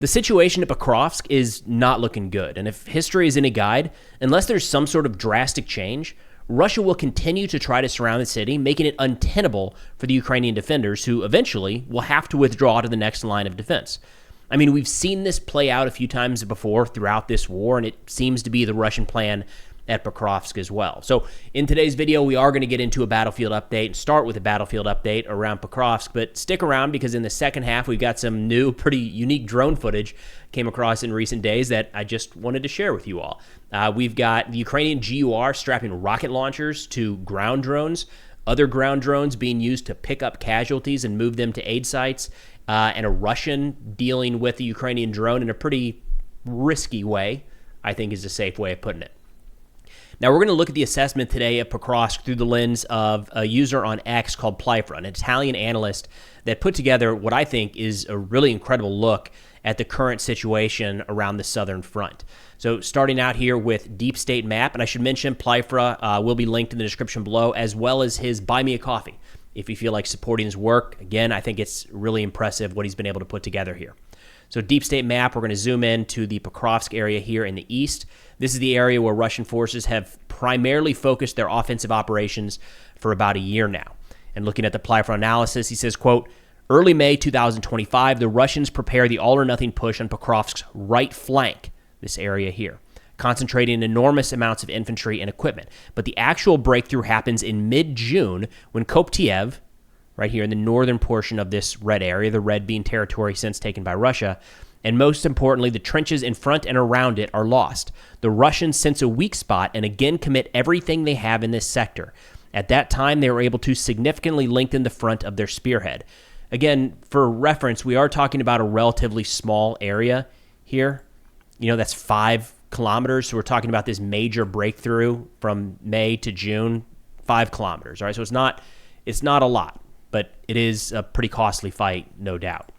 The situation at Pokrovsk is not looking good, and if history is any guide, unless there's some sort of drastic change, Russia will continue to try to surround the city, making it untenable for the Ukrainian defenders, who eventually will have to withdraw to the next line of defense. I mean, we've seen this play out a few times before throughout this war, and it seems to be the Russian plan at Pokrovsk as well. So in today's video, we are going to get into a battlefield update and start with a battlefield update around Pokrovsk, but stick around because in the second half, we've got some new, pretty unique drone footage came across in recent days that I just wanted to share with you all. We've got the Ukrainian GUR strapping rocket launchers to ground drones, other ground drones being used to pick up casualties and move them to aid sites, and a Russian dealing with the Ukrainian drone in a pretty risky way, I think is a safe way of putting it. Now, we're going to look at the assessment today of Pokrovsk through the lens of a user on X called Plyfra, an Italian analyst that put together what I think is a really incredible look at the current situation around the southern front. So starting out here with Deep State Map, and I should mention Plyfra will be linked in the description below, as well as his Buy Me a Coffee. If you feel like supporting his work, again, I think it's really impressive what he's been able to put together here. So Deep State Map, we're going to zoom in to the Pokrovsk area here in the east. This is the area where Russian forces have primarily focused their offensive operations for about a year now. And looking at the Plyfra analysis, he says, quote, early May 2025, the Russians prepare the all-or-nothing push on Pokrovsk's right flank, this area here, concentrating enormous amounts of infantry and equipment. But the actual breakthrough happens in mid-June when Koptiev, right here in the northern portion of this red area, the red being territory since taken by Russia, and most importantly, the trenches in front and around it are lost. The Russians sense a weak spot and again commit everything they have in this sector. At that time, they were able to significantly lengthen the front of their spearhead. Again, for reference, we are talking about a relatively small area here. You know, that's 5 kilometers. So we're talking about this major breakthrough from May to June, 5 kilometers. All right, so it's not a lot, but it is a pretty costly fight, no doubt.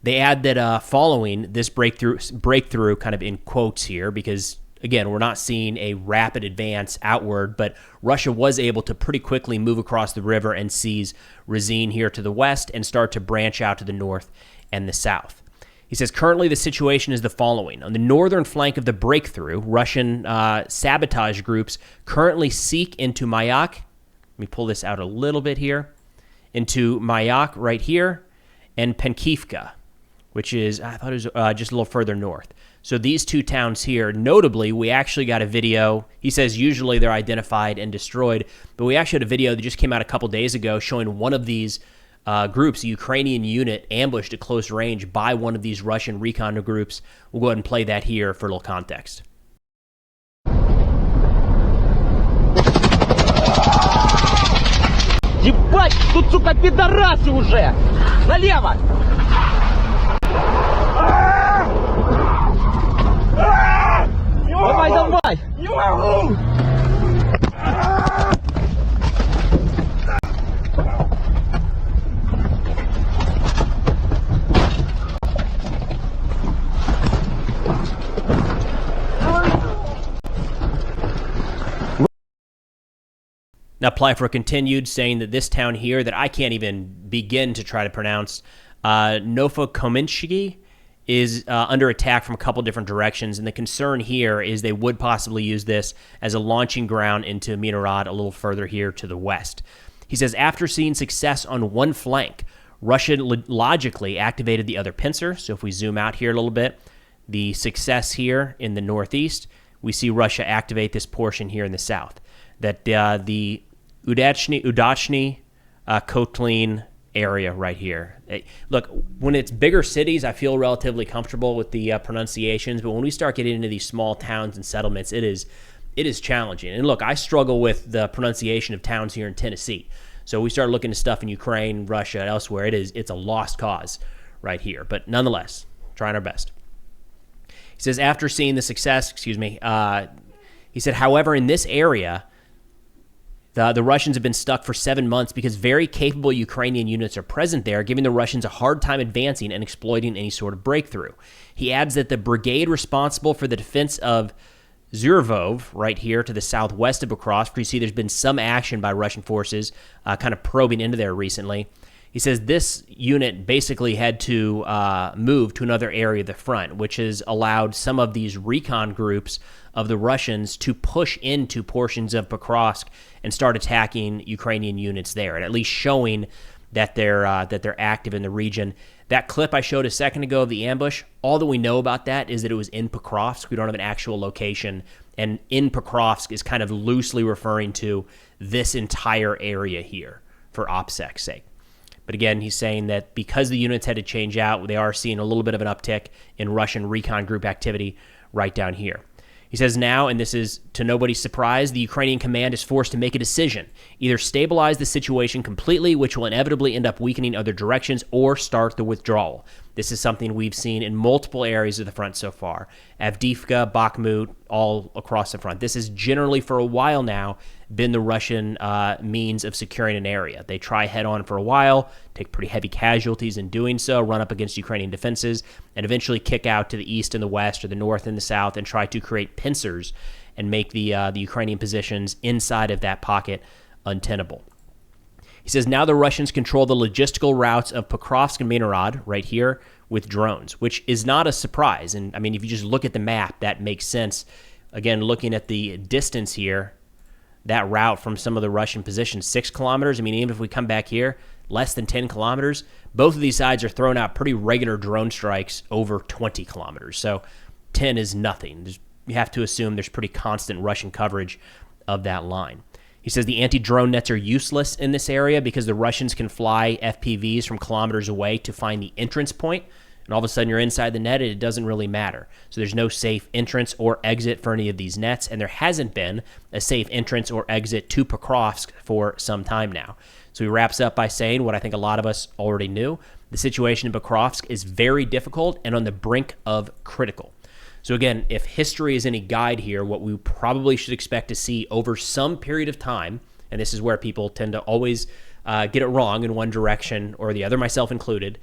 They add that following this breakthrough kind of in quotes here, because, again, we're not seeing a rapid advance outward, but Russia was able to pretty quickly move across the river and seize Rezin here to the west and start to branch out to the north and the south. He says, currently the situation is the following. On the northern flank of the breakthrough, Russian sabotage groups currently seek into Mayak. Let me pull this out a little bit here. Into Mayak right here and Penkivka, which is, I thought it was just a little further north. So these two towns here, notably, we actually got a video. He says usually they're identified and destroyed, but we actually had a video that just came out a couple days ago showing one of these groups, a Ukrainian unit, ambushed at close range by one of these Russian recon groups. We'll go ahead and play that here for a little context. Ебать, тут, сука, пидорасы уже! Налево! Давай, давай! Не могу! Now, Plyfra continued, saying that this town here, that I can't even begin to try to pronounce, Novokominski, is under attack from a couple different directions, and the concern here is they would possibly use this as a launching ground into Minarad a little further here to the west. He says, after seeing success on one flank, Russia logically activated the other pincer. So if we zoom out here a little bit, the success here in the northeast, we see Russia activate this portion here in the south. That the Udachny Kotlin area right here. Look, when it's bigger cities, I feel relatively comfortable with the pronunciations, but when we start getting into these small towns and settlements, it is challenging. And look, I struggle with the pronunciation of towns here in Tennessee. So we start looking at stuff in Ukraine, Russia, elsewhere. It's a lost cause right here. But nonetheless, trying our best. He says, after seeing the success, he said, however, in this area, the Russians have been stuck for 7 months because very capable Ukrainian units are present there, giving the Russians a hard time advancing and exploiting any sort of breakthrough. He adds that the brigade responsible for the defense of Zurvov, right here to the southwest of Pokrovsk, you see there's been some action by Russian forces kind of probing into there recently. He He says this unit basically had to move to another area of the front, which has allowed some of these recon groups of the Russians to push into portions of Pokrovsk and start attacking Ukrainian units there, and at least showing that they're active in the region. That clip I showed a second ago of the ambush, all that we know about that is that it was in Pokrovsk. We don't have an actual location, and in Pokrovsk is kind of loosely referring to this entire area here for OPSEC's sake. But again, he's saying that because the units had to change out, they are seeing a little bit of an uptick in Russian recon group activity right down here. He says now, and this is to nobody's surprise, the Ukrainian command is forced to make a decision. Either stabilize the situation completely, which will inevitably end up weakening other directions, or start the withdrawal. This is something we've seen in multiple areas of the front so far. Avdiivka, Bakhmut, all across the front. This has generally, for a while now, been the Russian means of securing an area. They try head-on for a while, take pretty heavy casualties in doing so, run up against Ukrainian defenses, and eventually kick out to the east and the west or the north and the south and try to create pincers and make the Ukrainian positions inside of that pocket untenable. He says now the Russians control the logistical routes of Pokrovsk and Minorod right here with drones, which is not a surprise. And I mean, if you just look at the map, that makes sense. Again, looking at the distance here, that route from some of the Russian positions, 6 kilometers. I mean, even if we come back here, less than 10 kilometers, both of these sides are throwing out pretty regular drone strikes over 20 kilometers. So 10 is nothing. You have to assume there's pretty constant Russian coverage of that line. He says the anti-drone nets are useless in this area because the Russians can fly FPVs from kilometers away to find the entrance point, and all of a sudden you're inside the net and it doesn't really matter. So there's no safe entrance or exit for any of these nets, and there hasn't been a safe entrance or exit to Pokrovsk for some time now. So he wraps up by saying what I think a lot of us already knew. The situation in Pokrovsk is very difficult and on the brink of critical. So again, if history is any guide here, what we probably should expect to see over some period of time, and this is where people tend to always get it wrong in one direction or the other, myself included,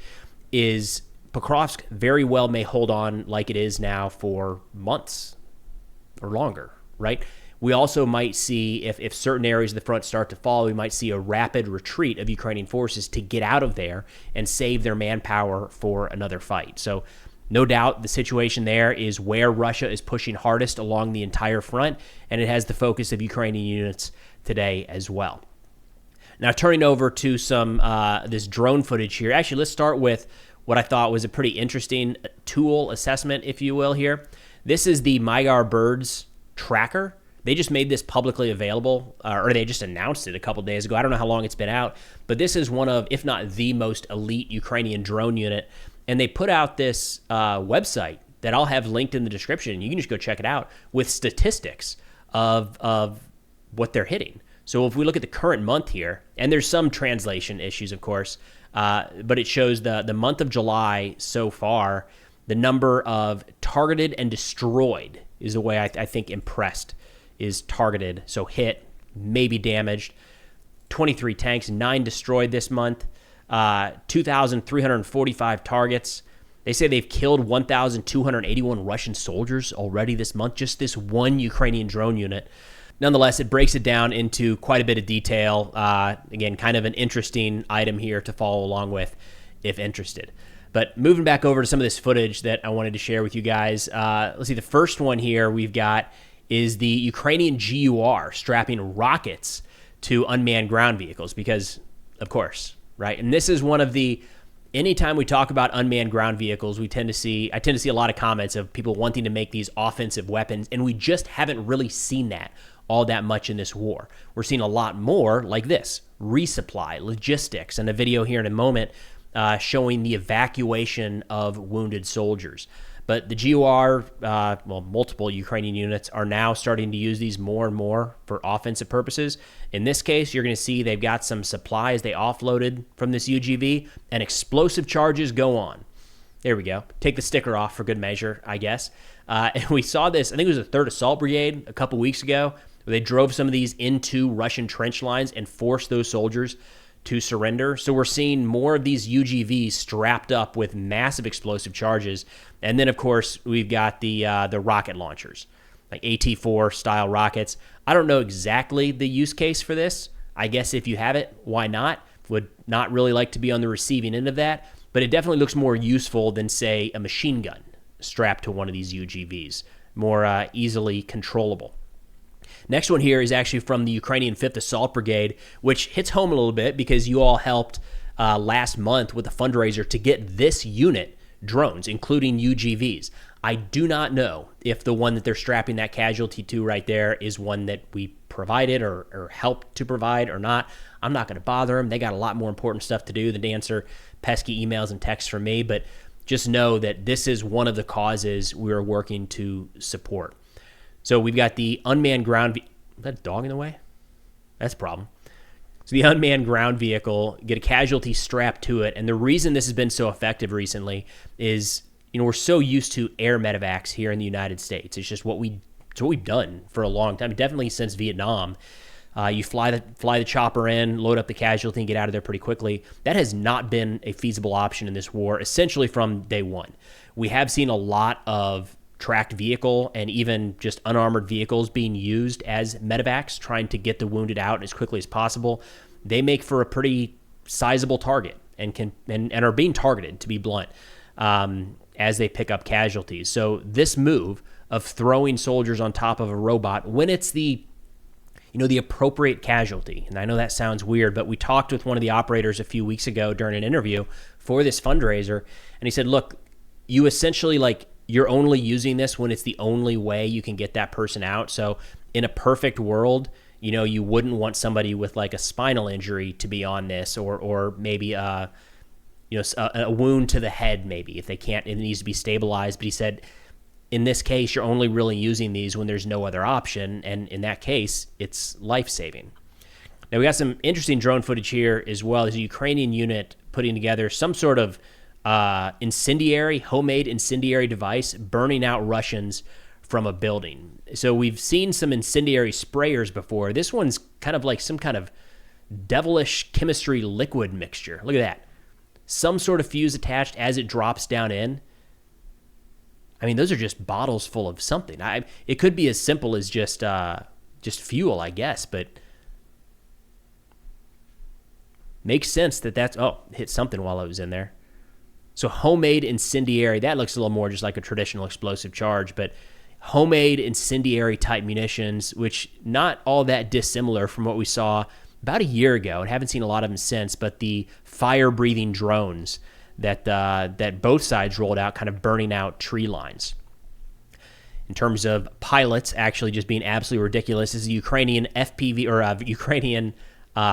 is Pokrovsk very well may hold on like it is now for months or longer, right? We also might see, if certain areas of the front start to fall, we might see a rapid retreat of Ukrainian forces to get out of there and save their manpower for another fight. So no doubt the situation there is where Russia is pushing hardest along the entire front, and it has the focus of Ukrainian units today as well. Now, turning over to some this drone footage here. Actually, let's start with what I thought was a pretty interesting tool assessment, if you will, here. This is the Mygar Birds tracker. They just made this publicly available, or they just announced it a couple days ago. I don't know how long it's been out, but this is one of, if not the most elite Ukrainian drone unit. And they put out this website that I'll have linked in the description. You can just go check it out with statistics of what they're hitting. So if we look at the current month here, and there's some translation issues, of course, but it shows the month of July so far, the number of targeted and destroyed is the way I think impressed is targeted. So hit, maybe damaged, 23 tanks, 9 destroyed this month. 2,345 targets. They say they've killed 1,281 Russian soldiers already this month, just this one Ukrainian drone unit. Nonetheless, it breaks it down into quite a bit of detail. Again, kind of an interesting item here to follow along with if interested. But moving back over to some of this footage that I wanted to share with you guys. Let's see, the first one here we've got is the Ukrainian GUR strapping rockets to unmanned ground vehicles because, of course, right? And this is one of the, anytime we talk about unmanned ground vehicles, I tend to see a lot of comments of people wanting to make these offensive weapons, and we just haven't really seen that all that much in this war. We're seeing a lot more like this, resupply, logistics, and a video here in a moment showing the evacuation of wounded soldiers. But the GUR, multiple Ukrainian units are now starting to use these more and more for offensive purposes. In this case, you're going to see they've got some supplies they offloaded from this UGV, and explosive charges go on. There we go. Take the sticker off for good measure, I guess. And we saw this, I think it was the 3rd Assault Brigade a couple weeks ago, where they drove some of these into Russian trench lines and forced those soldiers to surrender. So we're seeing more of these UGVs strapped up with massive explosive charges. And then, of course, we've got the rocket launchers, like AT-4 style rockets. I don't know exactly the use case for this. I guess if you have it, why not? Would not really like to be on the receiving end of that, but it definitely looks more useful than, say, a machine gun strapped to one of these UGVs. More easily controllable. Next one here is actually from the Ukrainian 5th Assault Brigade, which hits home a little bit because you all helped last month with a fundraiser to get this unit drones, including UGVs. I do not know if the one that they're strapping that casualty to right there is one that we provided or helped to provide or not. I'm not going to bother them. They got a lot more important stuff to do than to answer pesky emails and texts from me, but just know that this is one of the causes we're working to support. So we've got the unmanned ground... Is that a dog in the way? That's a problem. So the unmanned ground vehicle, get a casualty strapped to it, and the reason this has been so effective recently is, we're so used to air medevacs here in the United States. It's just what we've done for a long time, definitely since Vietnam. You fly the chopper in, load up the casualty, and get out of there pretty quickly. That has not been a feasible option in this war, essentially from day one. We have seen a lot of tracked vehicle and even just unarmored vehicles being used as medevacs, trying to get the wounded out as quickly as possible. They make for a pretty sizable target and are being targeted, to be blunt, as they pick up casualties. So this move of throwing soldiers on top of a robot when it's the appropriate casualty. And I know that sounds weird, but we talked with one of the operators a few weeks ago during an interview for this fundraiser, and he said, look, you essentially you're only using this when it's the only way you can get that person out. So in a perfect world, you wouldn't want somebody with a spinal injury to be on this, or maybe a wound to the head, maybe if they can't, it needs to be stabilized. But he said, in this case, you're only really using these when there's no other option. And in that case, it's life-saving. Now we got some interesting drone footage here as well. There's a Ukrainian unit putting together some sort of homemade incendiary device, burning out Russians from a building. So we've seen some incendiary sprayers before. This one's kind of like some kind of devilish chemistry liquid mixture. Look at that. Some sort of fuse attached as it drops down in. I mean, those are just bottles full of something. It could be as simple as just fuel, I guess, but makes sense that's... Oh, hit something while I was in there. So homemade incendiary, that looks a little more just like a traditional explosive charge, but homemade incendiary type munitions, which not all that dissimilar from what we saw about a year ago, and haven't seen a lot of them since, but the fire-breathing drones that both sides rolled out, kind of burning out tree lines. In terms of pilots actually just being absolutely ridiculous, this is a Ukrainian FPV, or a Ukrainian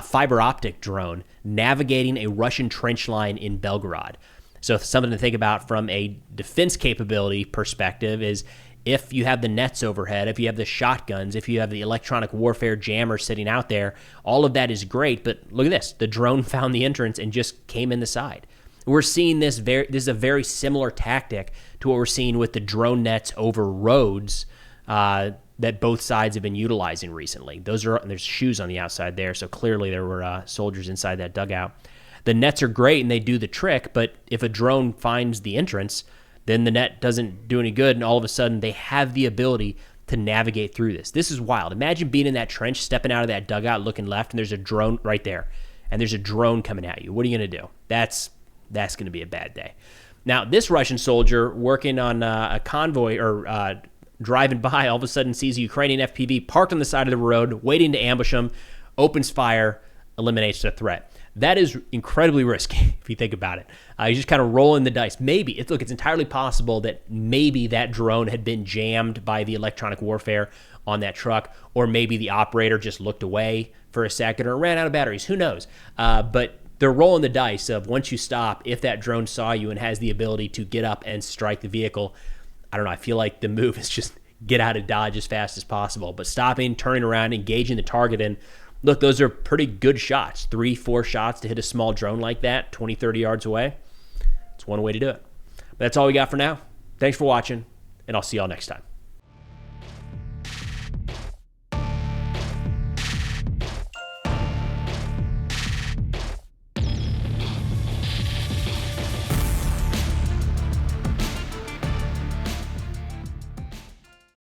fiber optic drone navigating a Russian trench line in Belgorod. So something to think about from a defense capability perspective is if you have the nets overhead, if you have the shotguns, if you have the electronic warfare jammer sitting out there, all of that is great. But look at this. The drone found the entrance and just came in the side. We're seeing this is a very similar tactic to what we're seeing with the drone nets over roads that both sides have been utilizing recently. There's shoes on the outside there, so clearly there were soldiers inside that dugout. The nets are great and they do the trick, but if a drone finds the entrance, then the net doesn't do any good, and all of a sudden they have the ability to navigate through this. This is wild. Imagine being in that trench, stepping out of that dugout, looking left, and there's a drone right there, and there's a drone coming at you. What are you going to do? That's going to be a bad day. Now, this Russian soldier working on a convoy or driving by, all of a sudden sees a Ukrainian FPV parked on the side of the road, waiting to ambush him, opens fire, eliminates the threat. That is incredibly risky if you think about it. You're just kind of rolling the dice. Maybe, it's entirely possible that maybe that drone had been jammed by the electronic warfare on that truck, or maybe the operator just looked away for a second or ran out of batteries. Who knows? But they're rolling the dice of once you stop, if that drone saw you and has the ability to get up and strike the vehicle. I don't know. I feel like the move is just get out of Dodge as fast as possible. But stopping, turning around, engaging the target, and look, those are pretty good shots. 3-4 shots to hit a small drone like that, 20, 30 yards away. It's one way to do it. But that's all we got for now. Thanks for watching, and I'll see y'all next time.